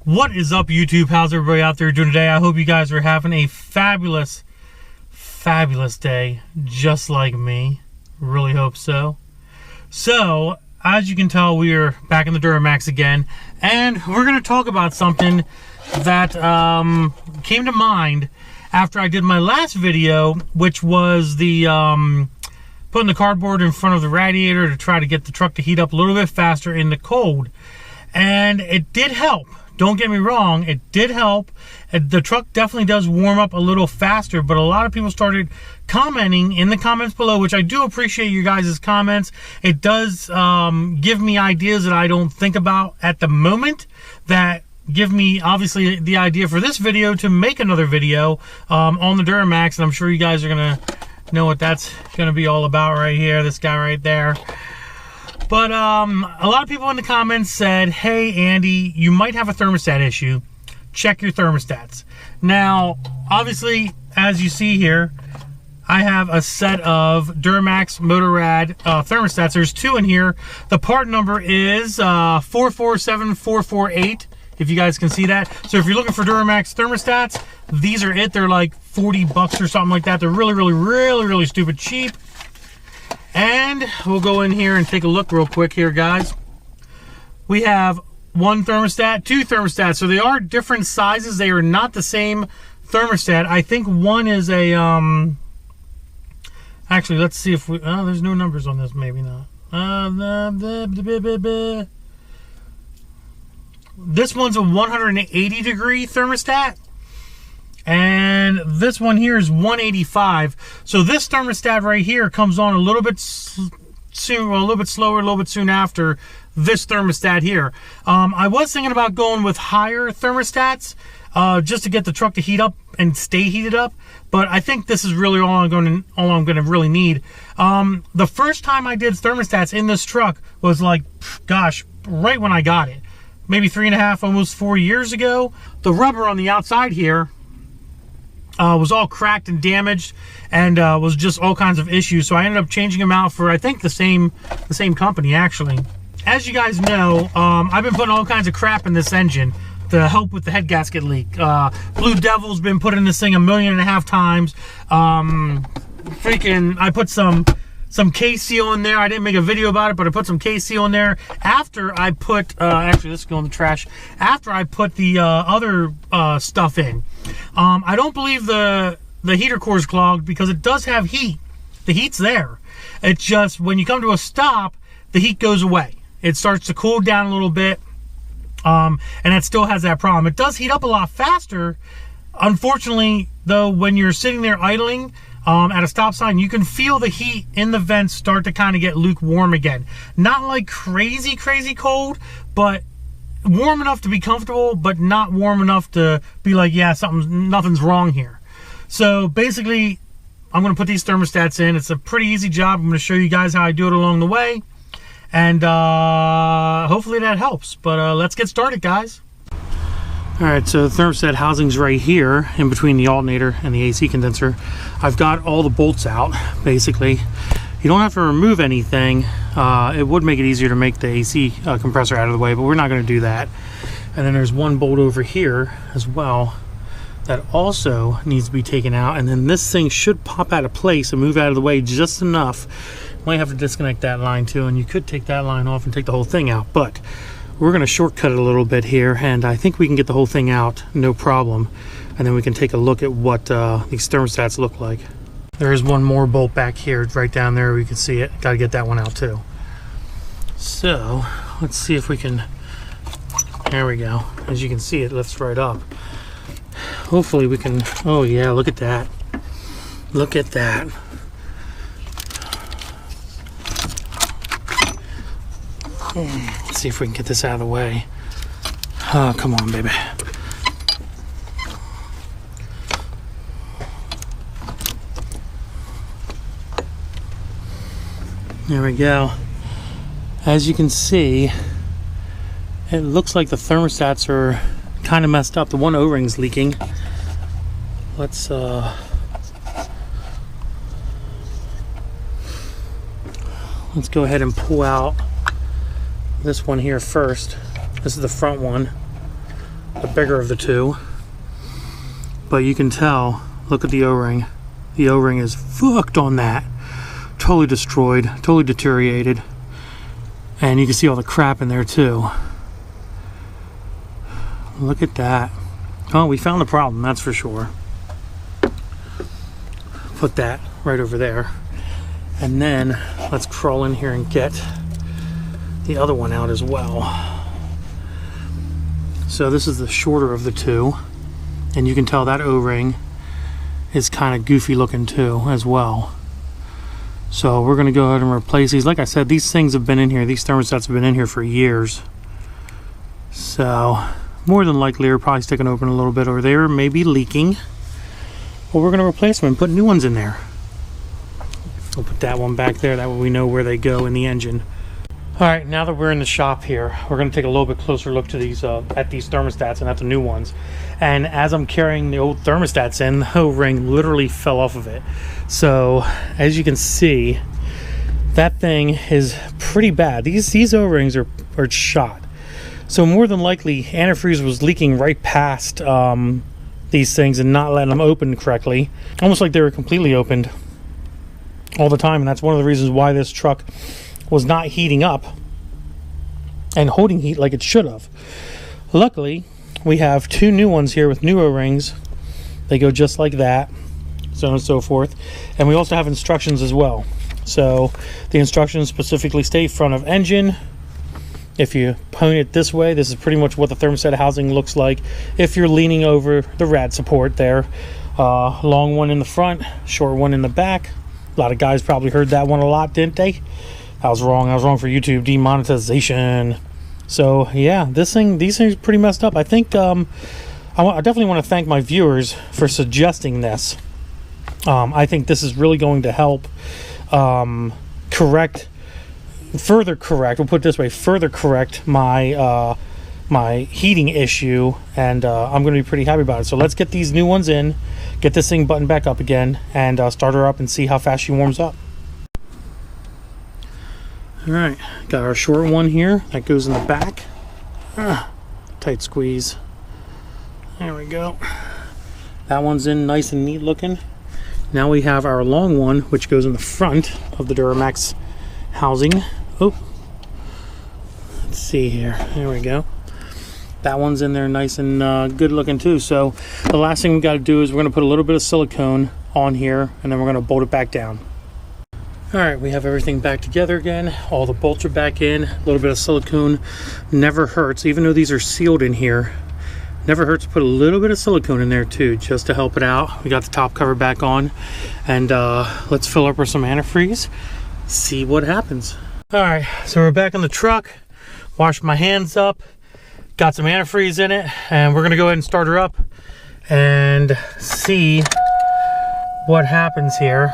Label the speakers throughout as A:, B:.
A: What is up, YouTube? How's everybody out there doing today? I hope you guys are having a fabulous day, just like me. Really hope so. So, as you can tell, we are back in the Duramax again, and we're going to talk about something that came to mind after I did my last video, which was the putting the cardboard in front of the radiator to try to get the truck to heat up a little bit faster in the cold. And it did help. Don't get me wrong, it did help. The truck definitely does warm up a little faster, but a lot of people started commenting in the comments below, which I do appreciate you guys' comments. It does give me ideas that I don't think about at the moment, that give me, obviously, the idea for this video to make another video on the Duramax, and I'm sure you guys are going to know what that's going to be all about right here, this guy right there. But a lot of people in the comments said, hey, Andy, you might have a thermostat issue. Check your thermostats. Now, obviously, as you see here, I have a set of Duramax Motorrad thermostats. There's two in here. The part number is 447448, if you guys can see that. So if you're looking for Duramax thermostats, these are it. They're like 40 bucks or something like that. They're really stupid cheap. And we'll go in here and take a look real quick here, guys. We have one thermostat, two thermostats. So they are different sizes. They are not the same thermostat. I think one is a, actually, let's see if we, oh, there's no numbers on this, maybe not. This one's a 180 degree thermostat. And this one here is 185. So this thermostat right here comes on a little bit soon, well, a little bit slower, a little bit soon after this thermostat here. I was thinking about going with higher thermostats just to get the truck to heat up and stay heated up. But I think this is really all I'm going to really need. The first time I did thermostats in this truck was like, gosh, right when I got it. Maybe 3.5, almost 4 years ago. The rubber on the outside here was all cracked and damaged, and was just all kinds of issues. So I ended up changing them out for, I think, the same company, actually. As you guys know, I've been putting all kinds of crap in this engine to help with the head gasket leak. Blue Devil's been put in this thing 1.5 million times. I put some K-Seal in there. I didn't make a video about it, but I put some K-Seal in there after I put, actually, this go in the trash, after I put the other stuff in. I don't believe the heater core is clogged because it does have heat. The heat's there. It's just when you come to a stop, the heat goes away. It starts to cool down a little bit, and it still has that problem. It does heat up a lot faster. Unfortunately, though, when you're sitting there idling at a stop sign, you can feel the heat in the vents start to kind of get lukewarm again. Not like crazy cold, but warm enough to be comfortable, but not warm enough to be like, yeah, nothing's wrong here. So basically, I'm going to put these thermostats in. It's a pretty easy job. I'm going to show you guys how I do it along the way, and hopefully that helps. But let's get started, guys. All right, so the thermostat housing's right here in between the alternator and the AC condenser. I've got all the bolts out, basically. You don't have to remove anything. It would make it easier to make the AC compressor out of the way, but we're not going to do that. And then there's one bolt over here as well that also needs to be taken out. And then this thing should pop out of place and move out of the way just enough. Might have to disconnect that line too, and you could take that line off and take the whole thing out. But we're going to shortcut it a little bit here, and I think we can get the whole thing out, no problem. And then we can take a look at what these thermostats look like. There is one more bolt back here, right down there. We can see it. Got to get that one out too. So let's see if we can. There we go. As you can see, it lifts right up. Hopefully we can. Oh yeah, look at that. Look at that. Let's see if we can get this out of the way. Oh, come on, baby. There we go. As you can see, it looks like the thermostats are kind of messed up. The one O-ring's leaking. Let's go ahead and pull out this one here first. This is the front one. the bigger of the two. But you can tell, look at the O-ring. The O-ring is fucked on that. Totally destroyed, totally deteriorated. And you can see all the crap in there too. Look at that. Oh, we found the problem, that's for sure. Put that right over there. And then let's crawl in here and get the other one out as well. So this is the shorter of the two. And you can tell that O-ring is kind of goofy looking too as well. So we're going to go ahead and replace these. Like I said, these things have been in here. These thermostats have been in here for years. So more than likely they're probably sticking open a little bit, or they're maybe leaking. Well, we're going to replace them and put new ones in there. We'll put that one back there. That way we know where they go in the engine. All right, now that we're in the shop here, we're going to take a little bit closer look to these at these thermostats and at the new ones. And as I'm carrying the old thermostats in, the O-ring literally fell off of it. So as you can see, that thing is pretty bad. These O-rings are shot. So more than likely, antifreeze was leaking right past these things and not letting them open correctly. Almost like they were completely opened all the time. And that's one of the reasons why this truck was not heating up and holding heat like it should have. Luckily, we have two new ones here with new O-rings. They go just like that, so on and so forth. And we also have instructions as well. So the instructions specifically state front of engine. If you point it this way, this is pretty much what the thermostat housing looks like if you're leaning over the rad support there. Long one in the front, short one in the back. A lot of guys probably heard that one a lot, didn't they? I was wrong for YouTube. Demonetization. So yeah, these things are pretty messed up. I think I definitely want to thank my viewers for suggesting this. I think this is really going to help further correct my my heating issue, and I'm going to be pretty happy about it. So let's get these new ones in, get this thing buttoned back up again, and start her up and see how fast she warms up. All right, got our short one here that goes in the back. Tight squeeze. There we go. That one's in nice and neat looking. Now we have our long one, which goes in the front of the Duramax housing. Oh, let's see here. There we go. That one's in there nice and good looking too. So the last thing we got to do is we're going to put a little bit of silicone on here, and then we're going to bolt it back down. All right, we have everything back together again. All the bolts are back in. A little bit of silicone never hurts, even though these are sealed in here. Never hurts to put a little bit of silicone in there too, just to help it out. We got the top cover back on, and let's fill up with some antifreeze, see what happens. All right, so we're back on the truck. Washed my hands up, got some antifreeze in it, and we're gonna go ahead and start her up and see what happens here.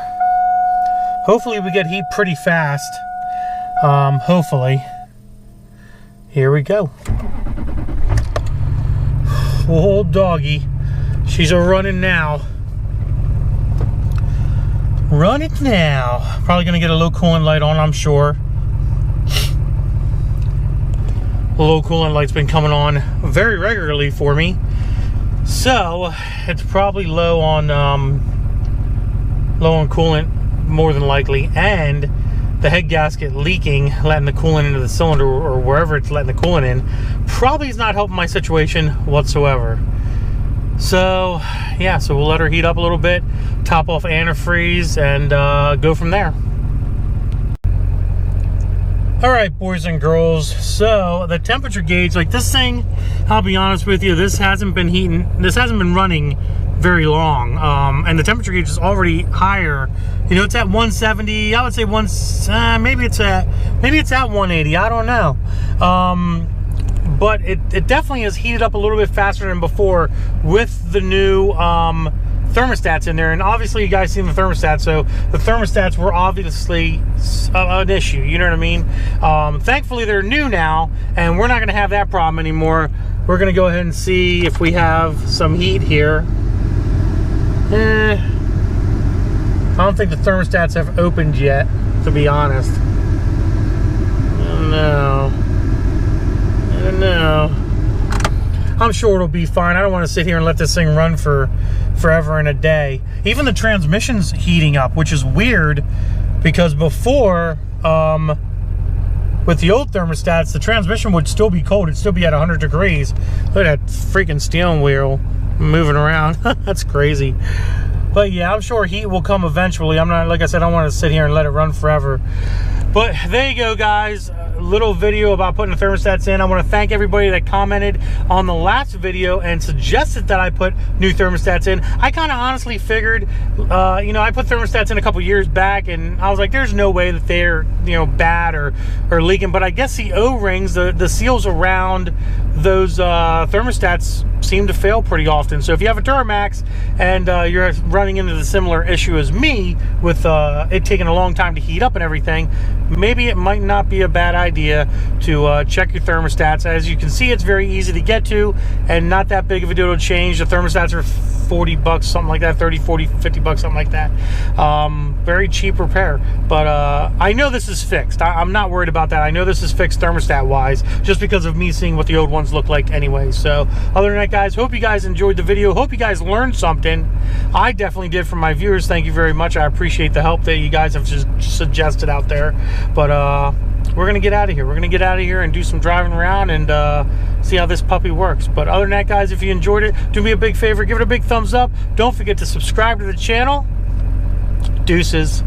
A: Hopefully we get heat pretty fast. Hopefully. Here we go. Oh, doggy. She's a running now. Run it now. Probably gonna get a low coolant light on, I'm sure. The low coolant light's been coming on very regularly for me. So it's probably low on coolant, more than likely, and the head gasket leaking, letting the coolant into the cylinder or wherever it's letting the coolant in, probably is not helping my situation whatsoever. So yeah, so we'll let her heat up a little bit, top off antifreeze, and go from there. All right, boys and girls, so the temperature gauge, like this thing, I'll be honest with you, this hasn't been running very long, and the temperature gauge is already higher. You know, it's at 170. I would say maybe it's at 180. I don't know, but it definitely has heated up a little bit faster than before with the new thermostats in there. And obviously you guys seen the thermostat, so the thermostats were obviously an issue, you know what I mean? Thankfully they're new now, and we're not going to have that problem anymore. We're going to go ahead and see if we have some heat here. I don't think the thermostats have opened yet, to be honest. I don't know. I'm sure it'll be fine. I don't want to sit here and let this thing run for forever and a day. Even the transmission's heating up, which is weird, because before, with the old thermostats, the transmission would still be cold. It'd still be at 100 degrees. Look at that freaking steering wheel moving around. That's crazy. But yeah, I'm sure heat will come eventually. I'm not, like I said, I don't want to sit here and let it run forever. But there you go, guys. A little video about putting the thermostats in. I want to thank everybody that commented on the last video and suggested that I put new thermostats in. I kind of honestly figured, you know, I put thermostats in a couple years back, and I was like, there's no way that they're, you know, bad or leaking. But I guess the O-rings, the seals around those thermostats seem to fail pretty often. So if you have a Duramax and you're running into the similar issue as me with it taking a long time to heat up and everything, maybe it might not be a bad idea to check your thermostats. As you can see, it's very easy to get to and not that big of a deal to change. The thermostats are 40 bucks, something like that, 30, 40, 50 bucks, something like that. Very cheap repair. But I know this is fixed. I'm not worried about that. I know this is fixed thermostat wise, just because of me seeing what the old ones look like anyway. So other than that, guys, hope you guys enjoyed the video. Hope you guys learned something. I definitely did. For my viewers, thank you very much. I appreciate the help that you guys have just suggested out there. But we're gonna get out of here. We're gonna get out of here and do some driving around and see how this puppy works. But other than that, guys, if you enjoyed it, do me a big favor, give it a big thumbs up. Don't forget to subscribe to the channel. Deuces.